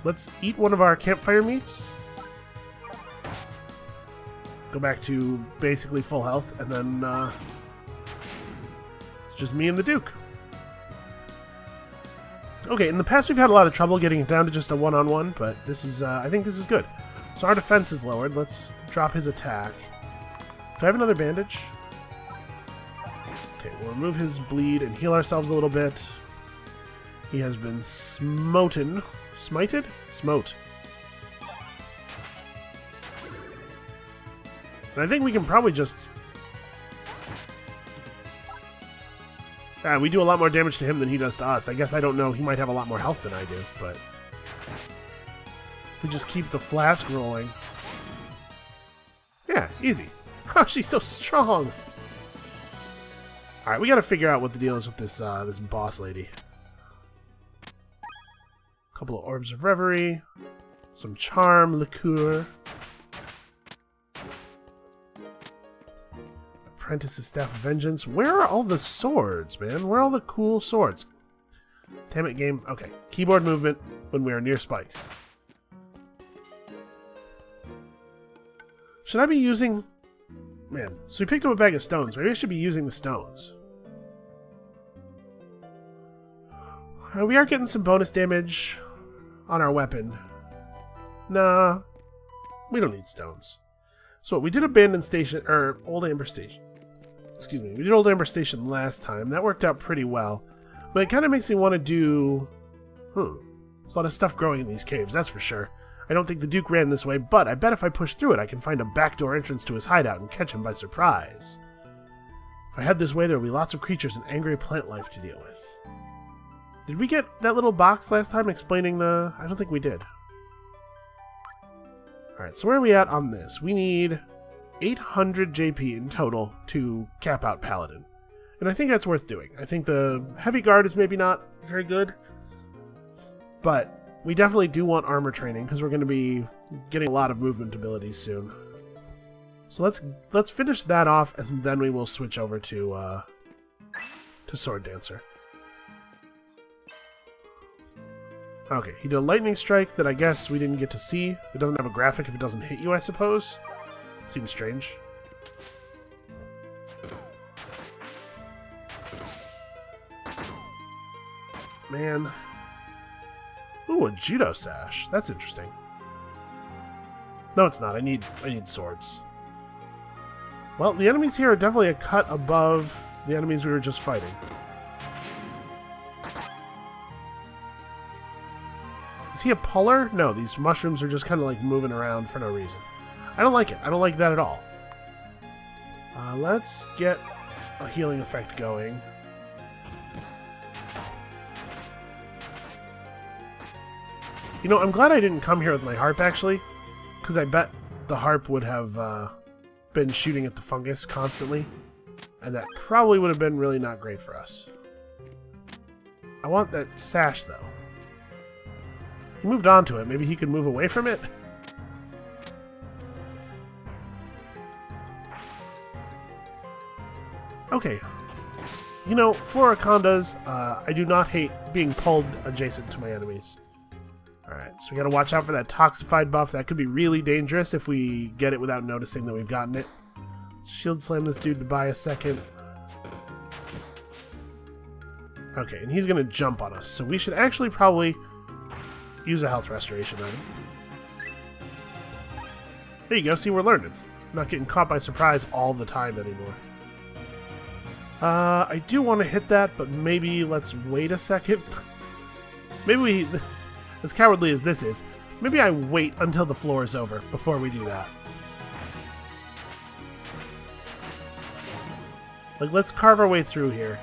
let's eat one of our campfire meats. Go back to basically full health, and then it's just me and the Duke. Okay, in the past we've had a lot of trouble getting it down to just a one-on-one, but this is, I think this is good. So our defense is lowered. Let's drop his attack. Do I have another bandage? Okay, we'll remove his bleed and heal ourselves a little bit. He has been smoten. Smited? Smote. And I think we can probably just... we do a lot more damage to him than he does to us. I guess I don't know. He might have a lot more health than I do, but... We just keep the flask rolling. Yeah, easy. Oh, she's so strong. Alright, we gotta figure out what the deal is with this this boss lady. A couple of orbs of reverie. Some charm, liqueur. Apprentice's Staff of Vengeance. Where are all the swords, man? Where are all the cool swords? Damn it, game. Okay. Keyboard movement when we are near spikes. Should I be using... Man, so we picked up a bag of stones. Maybe I should be using the stones. We are getting some bonus damage on our weapon. Nah, we don't need stones. So we did abandon station, or Old Amber Station. Excuse me, we did Old Amber Station last time. That worked out pretty well. But it kind of makes me want to do... There's a lot of stuff growing in these caves, that's for sure. I don't think the Duke ran this way, but I bet if I push through it, I can find a backdoor entrance to his hideout and catch him by surprise. If I head this way, there will be lots of creatures and angry plant life to deal with. Did we get that little box last time explaining the... I don't think we did. Alright, so where are we at on this? We need 800 JP in total to cap out Paladin. And I think that's worth doing. I think the Heavy Guard is maybe not very good, but we definitely do want armor training because we're going to be getting a lot of movement abilities soon. So let's finish that off, and then we will switch over to Sword Dancer. Okay, he did a lightning strike that I guess we didn't get to see. It doesn't have a graphic if it doesn't hit you, I suppose. Seems strange. Man. Ooh, a judo sash. That's interesting. No, it's not. I need swords. Well, the enemies here are definitely a cut above the enemies we were just fighting. Is he a puller? No, these mushrooms are just kind of like moving around for no reason. I don't like it. I don't like that at all. Let's get a healing effect going. You know, I'm glad I didn't come here with my harp, actually. Because I bet the harp would have been shooting at the fungus constantly. And that probably would have been really not great for us. I want that sash, though. He moved on to it. Maybe he could move away from it? Okay. You know, Floricondas, I do not hate being pulled adjacent to my enemies. Alright, so we gotta watch out for that Toxified buff. That could be really dangerous if we get it without noticing that we've gotten it. Shield slam this dude to buy a second. Okay, and he's gonna jump on us, so we should actually probably use a health restoration item. There you go, see, we're learning. I'm not getting caught by surprise all the time anymore. I do want to hit that, but maybe let's wait a second. Maybe we... As cowardly as this is, maybe I wait until the floor is over before we do that. Like, let's carve our way through here.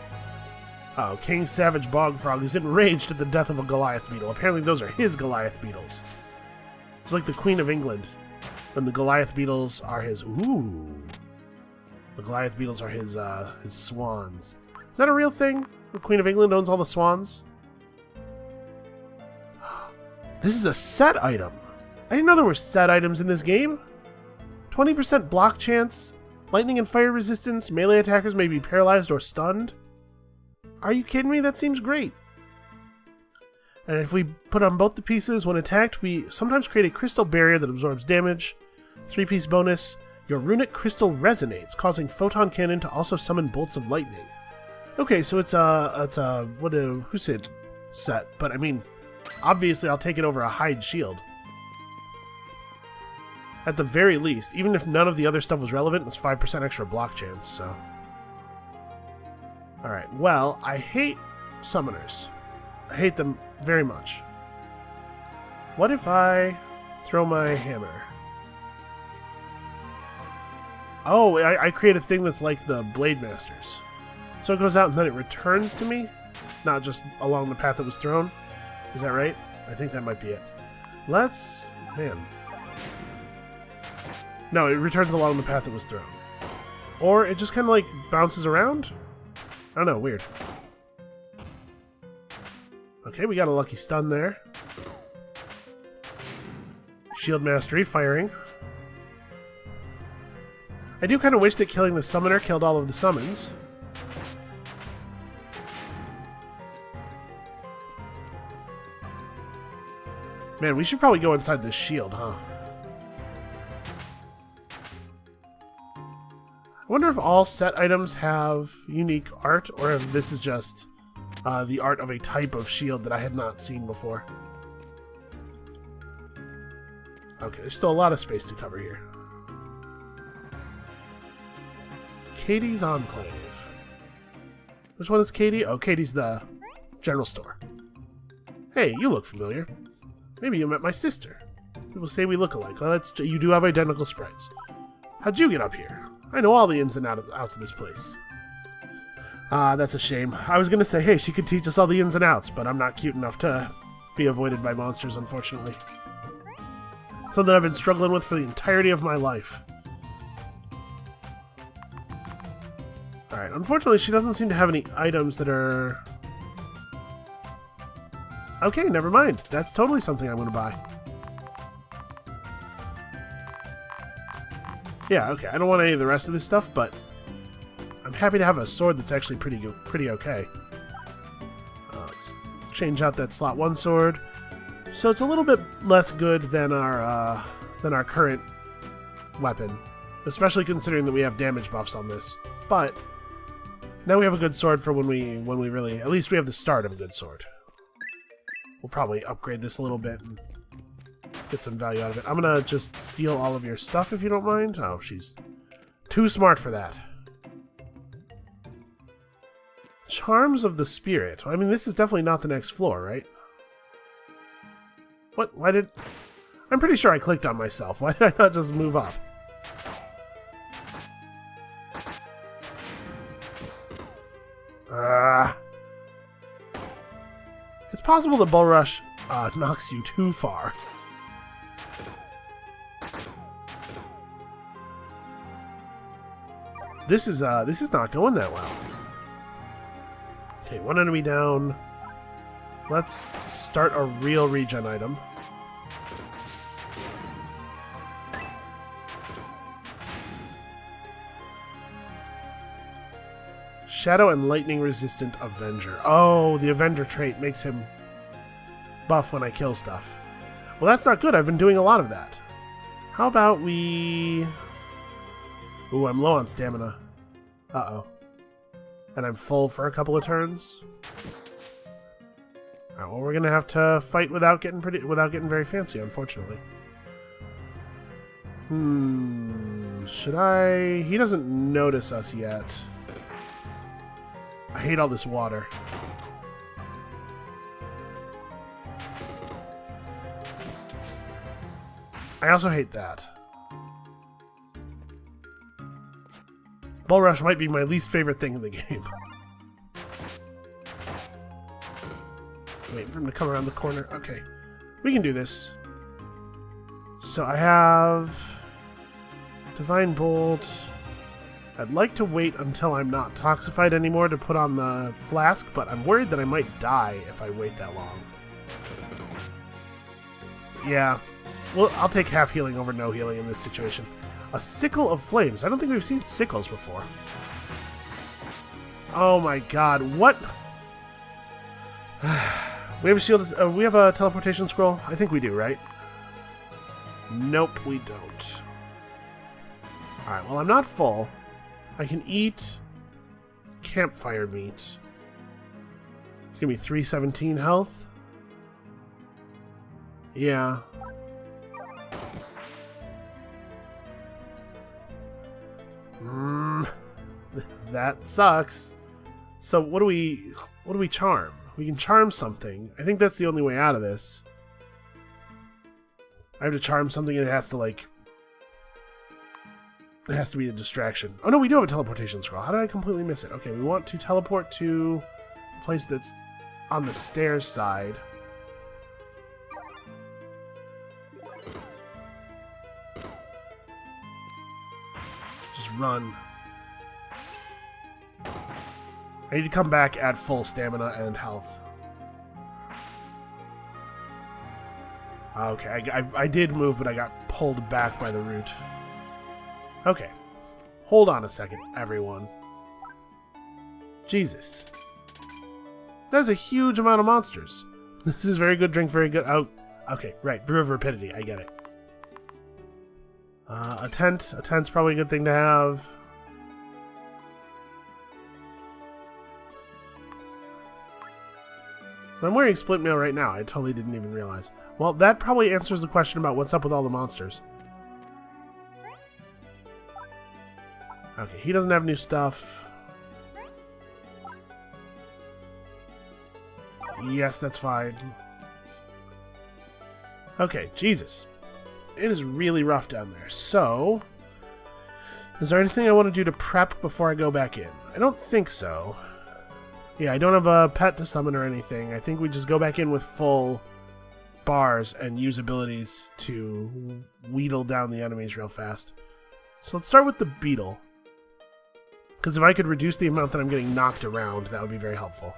Oh, King Savage Bog Frog is enraged at the death of a Goliath beetle. Apparently those are his Goliath beetles. It's like the Queen of England, when the Goliath beetles are his... Ooh. The Goliath beetles are his swans. Is that a real thing? The Queen of England owns all the swans? This is a set item. I didn't know there were set items in this game. 20% block chance, lightning and fire resistance, melee attackers may be paralyzed or stunned. Are you kidding me? That seems great. And if we put on both the pieces when attacked, we sometimes create a crystal barrier that absorbs damage. 3-piece bonus, your runic crystal resonates, causing photon cannon to also summon bolts of lightning. Okay, so it's a who said set, but I mean, obviously I'll take it over a hide shield. At the very least, even if none of the other stuff was relevant, it's 5% extra block chance, so. Alright, well, I hate summoners. I hate them very much. What if I throw my hammer? Oh, I create a thing that's like the Blade Masters. So it goes out and then it returns to me? Not just along the path it was thrown? Is that right? I think that might be it. Let's Man. No, it returns along the path it was thrown. Or it just kind of like bounces around? I don't know, weird. Okay, we got a lucky stun there. Shield Mastery, firing. I do kind of wish that killing the summoner killed all of the summons. Man, we should probably go inside this shield, huh? I wonder if all set items have unique art, or if this is just the art of a type of shield that I had not seen before. Okay, there's still a lot of space to cover here. Katie's Enclave. Which one is Katie? Oh, Katie's the general store. Hey, you look familiar. Maybe you met my sister. People say we look alike. Well, you do have identical sprites. How'd you get up here? I know all the ins and outs of this place. That's a shame. I was gonna say, hey, she could teach us all the ins and outs, but I'm not cute enough to be avoided by monsters, unfortunately. Something I've been struggling with for the entirety of my life. Alright, unfortunately, she doesn't seem to have any items that are... Okay, never mind. That's totally something I'm gonna buy. Yeah, okay. I don't want any of the rest of this stuff, but I'm happy to have a sword that's actually pretty okay. Let's change out that slot 1 sword. So it's a little bit less good than our current weapon, especially considering that we have damage buffs on this. But now we have a good sword for when we really, at least we have the start of a good sword. We'll probably upgrade this a little bit and get some value out of it. I'm gonna just steal all of your stuff if you don't mind. Oh, she's too smart for that. Charms of the Spirit. I mean, this is definitely not the next floor, right? What? Why did... I'm pretty sure I clicked on myself. Why did I not just move up? It's possible the Bull Rush knocks you too far. This is not going that well. Okay, 1 enemy down. Let's start a real regen item. Shadow and Lightning Resistant Avenger. Oh, the Avenger trait makes him buff when I kill stuff. Well, that's not good. I've been doing a lot of that. How about we... Ooh, I'm low on stamina. Uh-oh. And I'm full for a couple of turns. Alright, well, we're gonna have to fight without getting very fancy, unfortunately. Should I... He doesn't notice us yet. I hate all this water. I also hate that. Bull Rush might be my least favorite thing in the game. Wait for him to come around the corner. Okay. We can do this. So I have... Divine Bolt. I'd like to wait until I'm not toxified anymore to put on the flask, but I'm worried that I might die if I wait that long. Yeah. Well, I'll take half healing over no healing in this situation. A Sickle of Flames. I don't think we've seen sickles before. Oh my god, what? We have a shield. We have a teleportation scroll? I think we do, right? Nope, we don't. Alright, well, I'm not full. I can eat campfire meat. Give me 317 health. Yeah. That sucks. So what do we charm? We can charm something. I think that's the only way out of this. I have to charm something and it has to like... It has to be a distraction. Oh no, we do have a teleportation scroll. How did I completely miss it? Okay, we want to teleport to a place that's on the stairs side. run. I need to come back at full stamina and health. Okay, I did move, but I got pulled back by the root. Okay. Hold on a second, everyone. Jesus. That's a huge amount of monsters. This is very good, drink very good. Oh, okay, right. Brew of Rapidity, I get it. A tent. A tent's probably a good thing to have. I'm wearing split mail right now. I totally didn't even realize. Well, that probably answers the question about what's up with all the monsters. Okay, he doesn't have new stuff. Yes, that's fine. Okay, Jesus. It is really rough down there. So, is there anything I want to do to prep before I go back in? I don't think so. Yeah, I don't have a pet to summon or anything. I think we just go back in with full bars and use abilities to wheedle down the enemies real fast. So let's start with the beetle. Because if I could reduce the amount that I'm getting knocked around, that would be very helpful.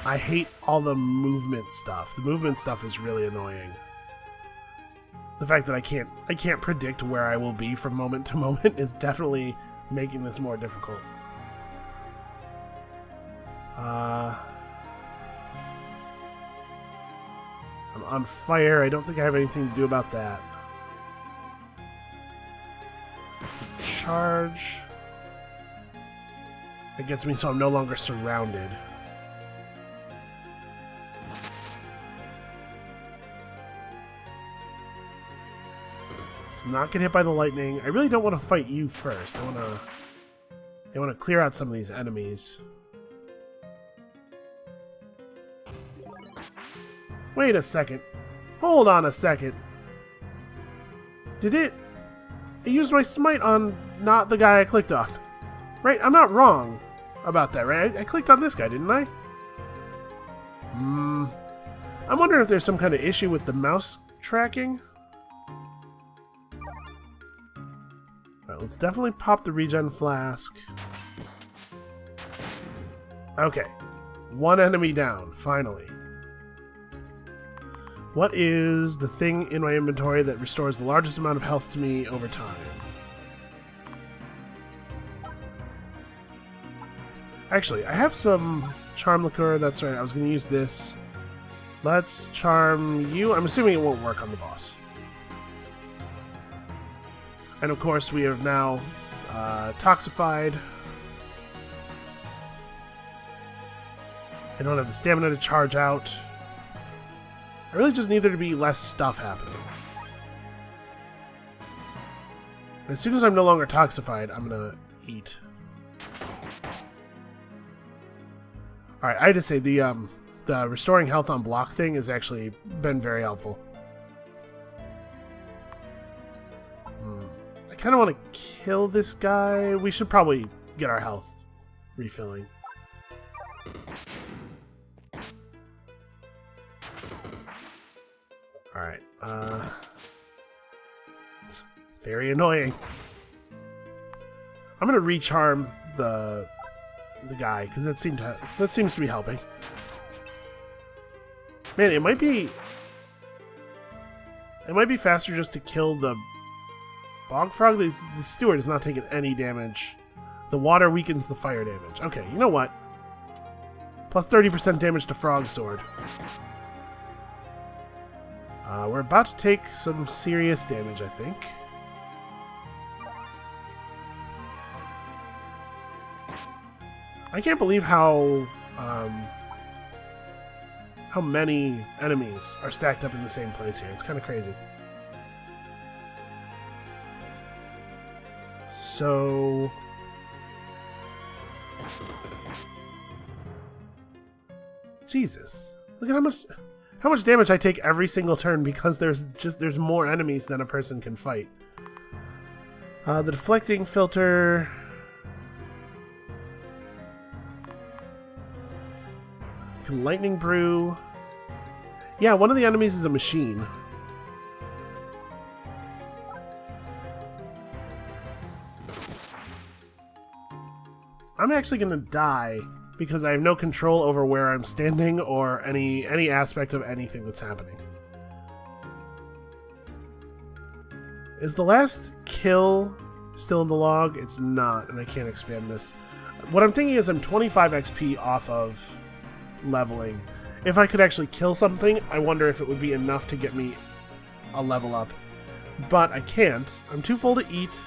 I hate all the movement stuff. The movement stuff is really annoying. The fact that I can't predict where I will be from moment to moment is definitely making this more difficult. I'm on fire. I don't think I have anything to do about that. Charge. That gets me so I'm no longer surrounded. Let's not get hit by the lightning. I really don't want to fight you first. I want to clear out some of these enemies. Wait a second. Hold on a second. Did it... I used my smite on not the guy I clicked on. Right? I'm not wrong about that, right? I clicked on this guy, didn't I? I'm wondering if there's some kind of issue with the mouse tracking. Alright, let's definitely pop the regen flask. Okay. One enemy down, finally. What is the thing in my inventory that restores the largest amount of health to me over time? Actually, I have some charm liqueur. That's right, I was going to use this. Let's charm you. I'm assuming it won't work on the boss. And of course, we have now toxified. I don't have the stamina to charge out. I really just need there to be less stuff happening. As soon as I'm no longer toxified, I'm gonna eat. Alright, I had to say, the restoring health on block thing has actually been very helpful. I kind of want to kill this guy. We should probably get our health refilling. Alright, very annoying. I'm gonna recharm the guy, because that seems to be helping. Man, it might be faster just to kill the bog frog. The steward is not taking any damage. The water weakens the fire damage. Okay, you know what? Plus 30% damage to frog sword. We're about to take some serious damage, I think. I can't believe how many enemies are stacked up in the same place here. It's kind of crazy. So... Jesus. Look at how much damage I take every single turn because there's more enemies than a person can fight. The deflecting filter... Lightning brew. Yeah, one of the enemies is a machine. I'm actually going to die because I have no control over where I'm standing or any aspect of anything that's happening. Is the last kill still in the log? It's not, and I can't expand this. What I'm thinking is I'm 25 XP off of leveling. If I could actually kill something, I wonder if it would be enough to get me a level up. But I can't. I'm too full to eat.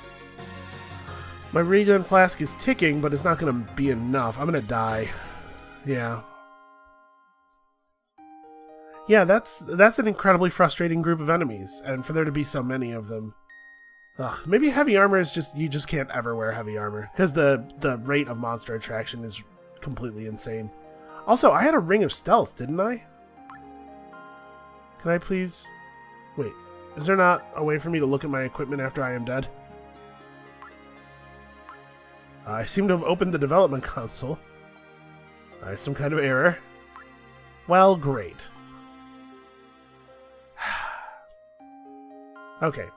My regen flask is ticking, but it's not going to be enough. I'm going to die. Yeah. Yeah, that's an incredibly frustrating group of enemies, and for there to be so many of them. Ugh, maybe heavy armor is just, you just can't ever wear heavy armor, because the rate of monster attraction is completely insane. Also, I had a ring of stealth, didn't I? Can I please... Wait, is there not a way for me to look at my equipment after I am dead? I seem to have opened the development console. Some kind of error. Well, great. Okay.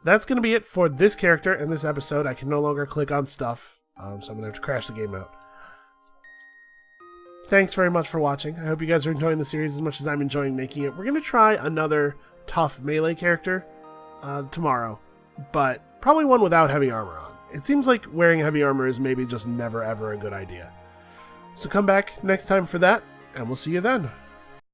That's going to be it for this character and this episode. I can no longer click on stuff, so I'm going to have to crash the game out. Thanks very much for watching. I hope you guys are enjoying the series as much as I'm enjoying making it. We're going to try another tough melee character tomorrow, but probably one without heavy armor on. It seems like wearing heavy armor is maybe just never ever a good idea. So come back next time for that, and we'll see you then.